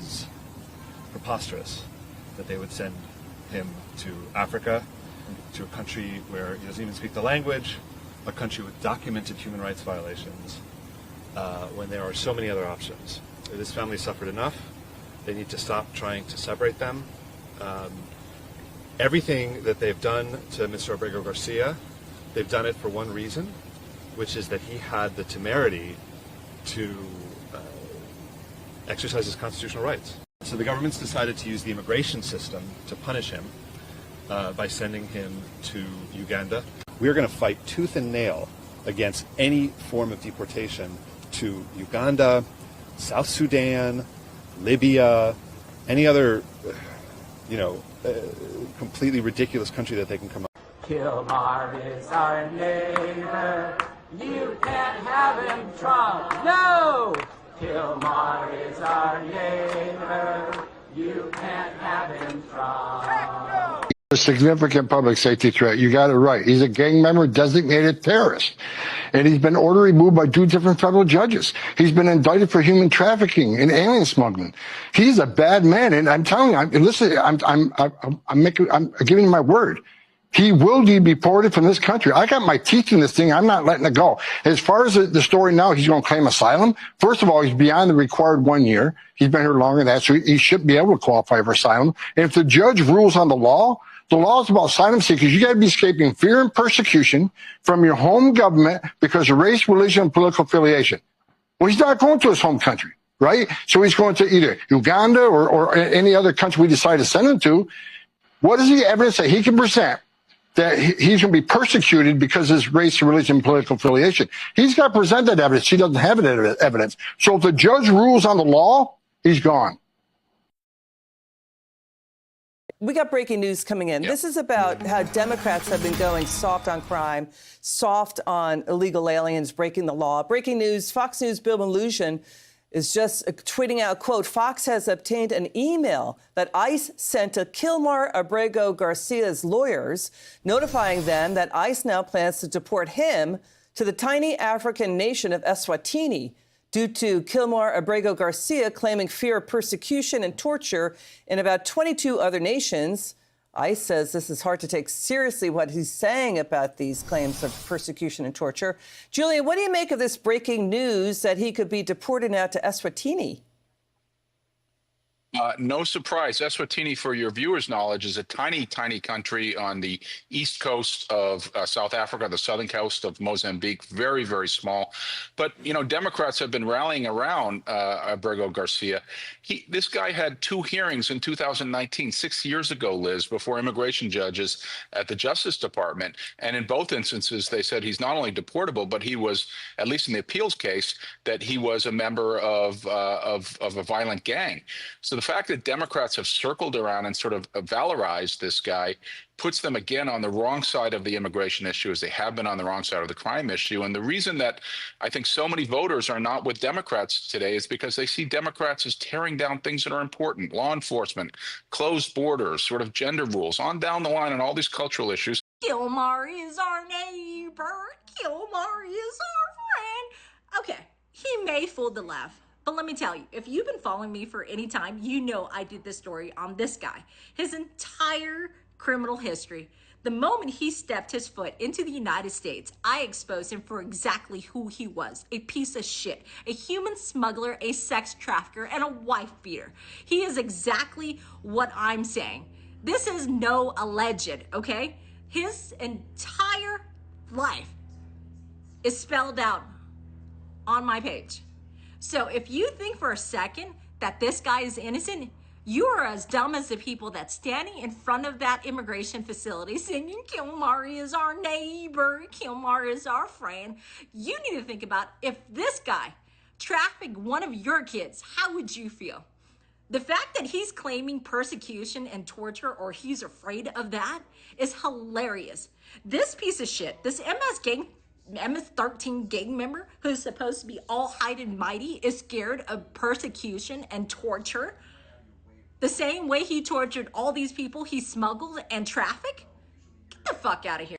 is preposterous that they would send him to Africa, to a country where he doesn't even speak the language, a country with documented human rights violations, when there are so many other options. This family suffered enough. They need to stop trying to separate them. Everything that they've done to Mr. Abrego Garcia, they've done it for one reason, which is that he had the temerity to exercise his constitutional rights. So the government's decided to use the immigration system to punish him by sending him to Uganda. We're going to fight tooth and nail against any form of deportation to Uganda, South Sudan, Libya, any other, completely ridiculous country that they can come up. Kilmar is our neighbor. You can't have him, Trump. No! Kilmar is our neighbor. You can't have him, Trump. A significant public safety threat. You got it right. He's a gang member, designated terrorist. And he's been ordered removed by 2 different federal judges. He's been indicted for human trafficking and alien smuggling. He's a bad man. And I'm telling you, I'm giving you my word. He will be deported from this country. I got my teeth in this thing. I'm not letting it go. As far as the story now, he's going to claim asylum. First of all, he's beyond the required 1 year. He's been here longer than that, so he should be able to qualify for asylum. And if the judge rules on the law is about asylum seekers. You got to be escaping fear and persecution from your home government because of race, religion, and political affiliation. Well, he's not going to his home country, right? So he's going to either Uganda or any other country we decide to send him to. What is the evidence that he can present that he's going to be persecuted because of his race, religion, and political affiliation? He's got to present that evidence. He doesn't have evidence. So if the judge rules on the law, he's gone. We got breaking news coming in. Yep. This is about how Democrats have been going soft on crime, soft on illegal aliens breaking the law. Breaking news, Fox News' Bill Mallusian is just tweeting out, quote, Fox has obtained an email that ICE sent to Kilmar Abrego Garcia's lawyers, notifying them that ICE now plans to deport him to the tiny African nation of Eswatini, due to Kilmar Abrego Garcia claiming fear of persecution and torture in about 22 other nations. ICE says this is hard to take seriously what he's saying about these claims of persecution and torture. Julian, what do you make of this breaking news that he could be deported now to Eswatini? No surprise. Eswatini, for your viewers' knowledge, is a tiny, tiny country on the east coast of South Africa, the southern coast of Mozambique. Very, very small. But, Democrats have been rallying around Abrego Garcia. This guy had 2 hearings in 2019, 6 years ago, Liz, before immigration judges at the Justice Department. And in both instances, they said he's not only deportable, but he was, at least in the appeals case, that he was a member of a violent gang. So the fact that Democrats have circled around and sort of valorized this guy puts them again on the wrong side of the immigration issue, as they have been on the wrong side of the crime issue. And the reason that I think so many voters are not with Democrats today is because they see Democrats as tearing down things that are important: law enforcement, closed borders, sort of gender rules, on down the line, and all these cultural issues. Kilmar is our neighbor. Kilmar is our friend. Okay, he may fool the left. But let me tell you, if you've been following me for any time, you know I did this story on this guy. His entire criminal history. The moment he stepped his foot into the United States, I exposed him for exactly who he was: a piece of shit, a human smuggler, a sex trafficker, and a wife beater. He is exactly what I'm saying. This is no alleged, okay? His entire life is spelled out on my page. So if you think for a second that this guy is innocent, you are as dumb as the people that's standing in front of that immigration facility singing, Kilmar is our neighbor, Kilmar is our friend. You need to think about, if this guy trafficked one of your kids, how would you feel? The fact that he's claiming persecution and torture, or he's afraid of that, is hilarious. This piece of shit, this MS-13 gang member who's supposed to be all high and mighty, is scared of persecution and torture the same way he tortured all these people he smuggled and trafficked? Get the fuck out of here.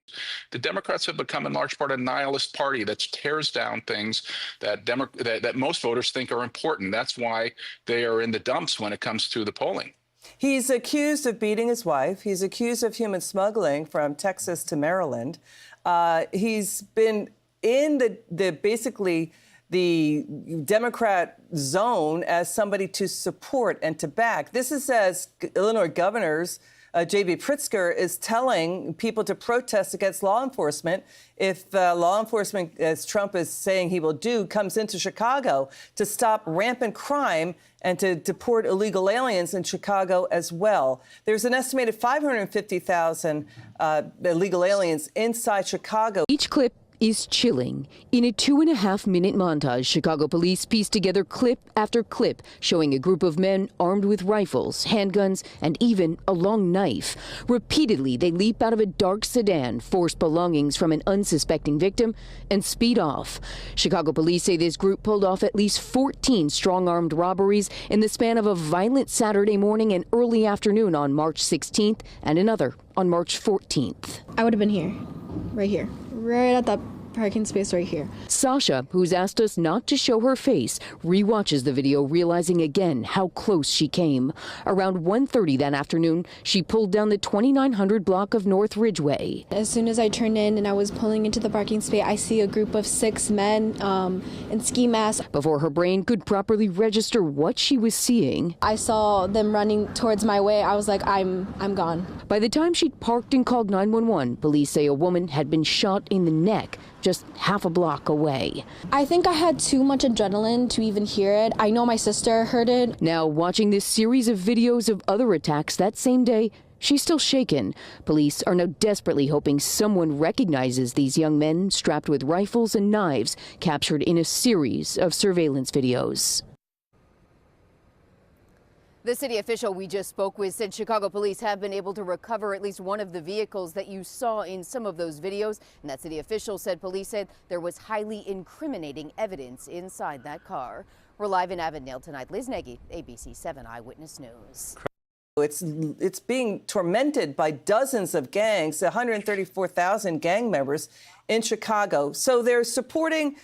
the Democrats have become in large part a nihilist party that tears down things that that most voters think are important. That's why they are in the dumps when it comes to the polling. He's accused of beating his wife. He's accused of human smuggling from Texas to Maryland. He's been in basically the Democrat zone as somebody to support and to back. This is as Illinois governors J.B. Pritzker is telling people to protest against law enforcement if law enforcement, as Trump is saying he will do, comes into Chicago to stop rampant crime and to deport illegal aliens in Chicago as well. There's an estimated 550,000 illegal aliens inside Chicago. Each clip is chilling. In a 2.5-minute montage, Chicago police pieced together clip after clip showing a group of men armed with rifles, handguns, and even a long knife. Repeatedly, they leap out of a dark sedan, force belongings from an unsuspecting victim, and speed off. Chicago police say this group pulled off at least 14 strong-armed robberies in the span of a violent Saturday morning and early afternoon on March 16th and another on March 14th. I would have been here, right at that parking space right here. Sasha, who's asked us not to show her face, rewatches the video, realizing again how close she came. Around 1:30 that afternoon, she pulled down the 2900 block of North Ridgeway. As soon as I turned in and I was pulling into the parking space, I see a group of 6 men in ski masks. Before her brain could properly register what she was seeing, I saw them running towards my way. I was like, I'm gone. By the time she'd parked and called 911, police say a woman had been shot in the neck just half a block away. I think I had too much adrenaline to even hear it. I know my sister heard it. Now, watching this series of videos of other attacks that same day, she's still shaken. Police are now desperately hoping someone recognizes these young men strapped with rifles and knives captured in a series of surveillance videos. The city official we just spoke with said Chicago police have been able to recover at least one of the vehicles that you saw in some of those videos. And that city official said police said there was highly incriminating evidence inside that car. We're live in Avondale tonight. Liz Nagy, ABC 7 Eyewitness News. It's being tormented by dozens of gangs, 134,000 gang members in Chicago. So they're supporting,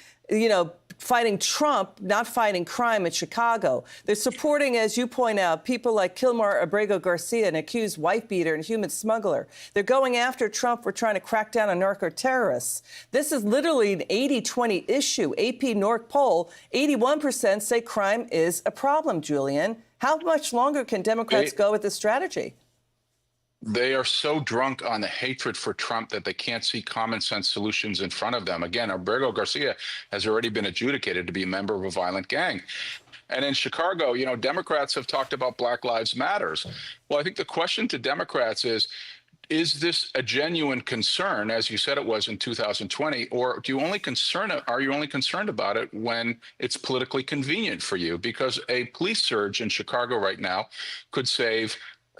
fighting Trump, not fighting crime in Chicago. They're supporting, as you point out, people like Abrego Garcia, an accused wife beater and human smuggler. They're going after Trump for trying to crack down on narco-terrorists. This is literally an 80-20 issue. AP North poll, 81% say crime is a problem, Julian. How much longer can Democrats go with this strategy? They are so drunk on the hatred for Trump that they can't see common sense solutions in front of them. Again, Abrego Garcia has already been adjudicated to be a member of a violent gang. And in Chicago, Democrats have talked about Black Lives Matters. Well, I think the question to Democrats is this a genuine concern, as you said it was in 2020, or are you only concerned about it when it's politically convenient for you? Because a police surge in Chicago right now could save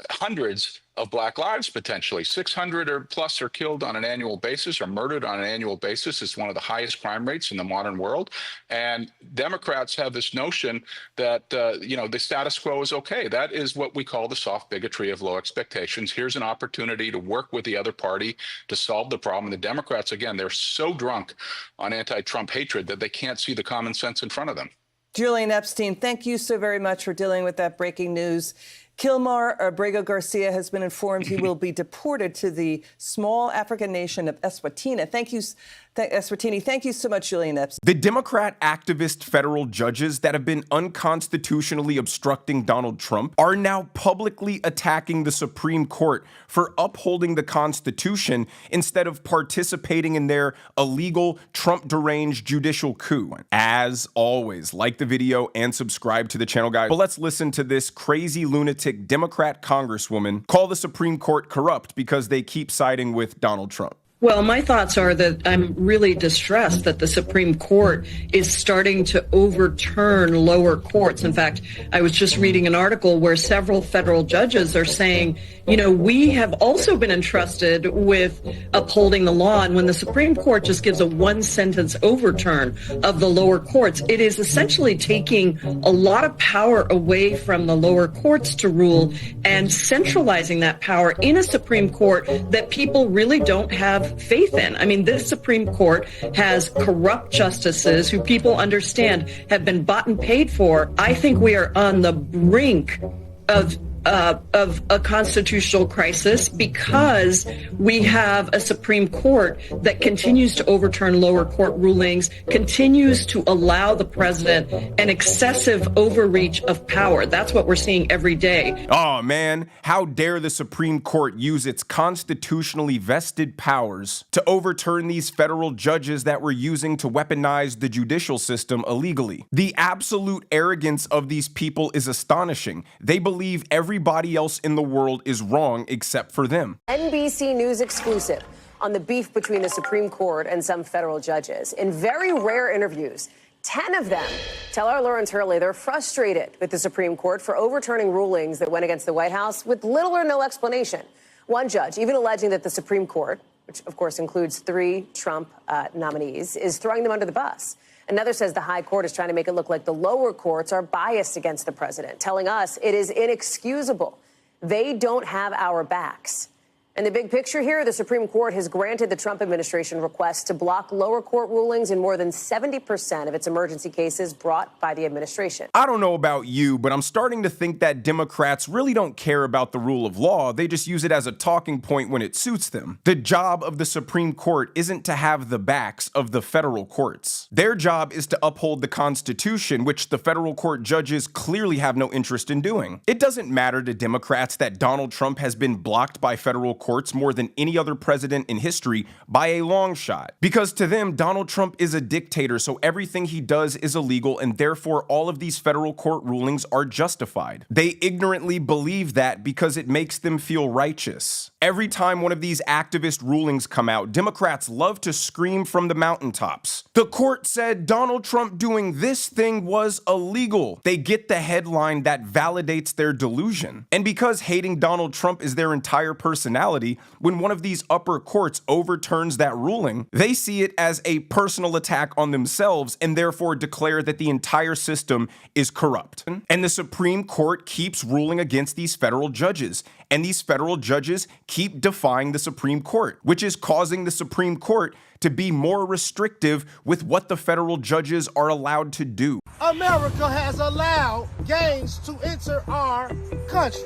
hundreds of Black lives, potentially. 600 or plus are killed on an annual basis or murdered on an annual basis. It's one of the highest crime rates in the modern world. And Democrats have this notion that, the status quo is okay. That is what we call the soft bigotry of low expectations. Here's an opportunity to work with the other party to solve the problem. And the Democrats, again, they're so drunk on anti-Trump hatred that they can't see the common sense in front of them. Julian Epstein, thank you so very much for dealing with that breaking news. Abrego Garcia has been informed he will be deported to the small African nation of Eswatini. Thank you so much, Julian Epstein. The Democrat activist federal judges that have been unconstitutionally obstructing Donald Trump are now publicly attacking the Supreme Court for upholding the Constitution instead of participating in their illegal Trump-deranged judicial coup. As always, like the video and subscribe to the channel, guys. But let's listen to this crazy lunatic Democrat congresswoman call the Supreme Court corrupt because they keep siding with Donald Trump. Well, my thoughts are that I'm really distressed that the Supreme Court is starting to overturn lower courts. In fact, I was just reading an article where several federal judges are saying, we have also been entrusted with upholding the law. And when the Supreme Court just gives a one-sentence overturn of the lower courts, it is essentially taking a lot of power away from the lower courts to rule and centralizing that power in a Supreme Court that people really don't have faith in. I mean, this Supreme Court has corrupt justices who people understand have been bought and paid for. I think we are on the brink of a constitutional crisis because we have a Supreme Court that continues to overturn lower court rulings, continues to allow the president an excessive overreach of power. That's what we're seeing every day. Oh man, how dare the Supreme Court use its constitutionally vested powers to overturn these federal judges that were using to weaponize the judicial system illegally. The absolute arrogance of these people is astonishing. They believe everybody else in the world is wrong except for them. NBC News exclusive on the beef between the Supreme Court and some federal judges. In very rare interviews, 10 of them tell our Lawrence Hurley they're frustrated with the Supreme Court for overturning rulings that went against the White House with little or no explanation. One judge even alleging that the Supreme Court, which of course includes 3 Trump nominees, is throwing them under the bus. Another says the high court is trying to make it look like the lower courts are biased against the president, telling us it is inexcusable. They don't have our backs. And the big picture here, the Supreme Court has granted the Trump administration requests to block lower court rulings in more than 70% of its emergency cases brought by the administration. I don't know about you, but I'm starting to think that Democrats really don't care about the rule of law. They just use it as a talking point when it suits them. The job of the Supreme Court isn't to have the backs of the federal courts. Their job is to uphold the Constitution, which the federal court judges clearly have no interest in doing. It doesn't matter to Democrats that Donald Trump has been blocked by federal courts more than any other president in history by a long shot. Because to them, Donald Trump is a dictator, so everything he does is illegal, and therefore all of these federal court rulings are justified. They ignorantly believe that because it makes them feel righteous. Every time one of these activist rulings come out, Democrats love to scream from the mountaintops. The court said Donald Trump doing this thing was illegal. They get the headline that validates their delusion. And because hating Donald Trump is their entire personality, when one of these upper courts overturns that ruling, they see it as a personal attack on themselves and therefore declare that the entire system is corrupt. And the Supreme Court keeps ruling against these federal judges, and these federal judges keep defying the Supreme Court, which is causing the Supreme Court to be more restrictive with what the federal judges are allowed to do. America has allowed gangs to enter our country.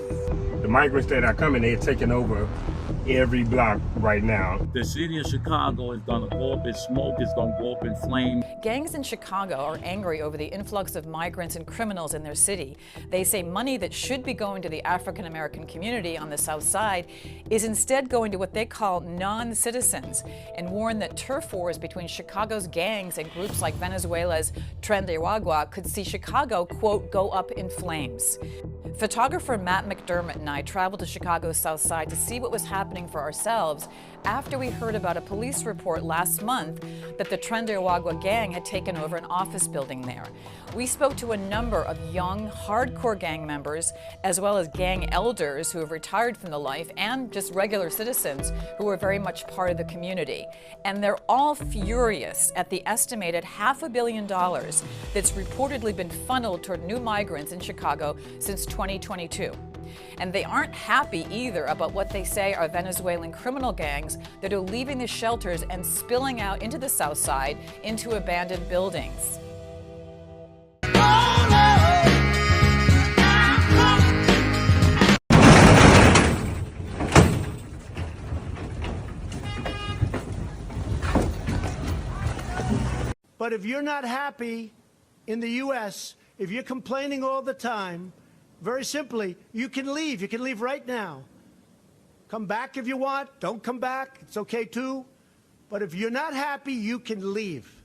The migrants that are coming, they're taking over every block right now. The city of Chicago is going to go up in smoke, it's going to go up in flames. Gangs in Chicago are angry over the influx of migrants and criminals in their city. They say money that should be going to the African American community on the South Side is instead going to what they call non-citizens, and warn that turf wars between Chicago's gangs and groups like Venezuela's Tren de Aragua could see Chicago, quote, go up in flames. Photographer Matt McDermott and I traveled to Chicago's South Side to see what was happening for ourselves after we heard about a police report last month that the Tren de Aragua gang had taken over an office building there. We spoke to a number of young, hardcore gang members, as well as gang elders who have retired from the life, and just regular citizens who are very much part of the community. And they're all furious at the estimated $500 million that's reportedly been funneled toward new migrants in Chicago since 2022. And they aren't happy either about what they say are Venezuelan criminal gangs that are leaving the shelters and spilling out into the South Side into abandoned buildings. But if you're not happy in the U.S., if you're complaining all the time, very simply, you can leave. You can leave right now. Come back if you want. Don't come back. It's okay too. But if you're not happy, you can leave.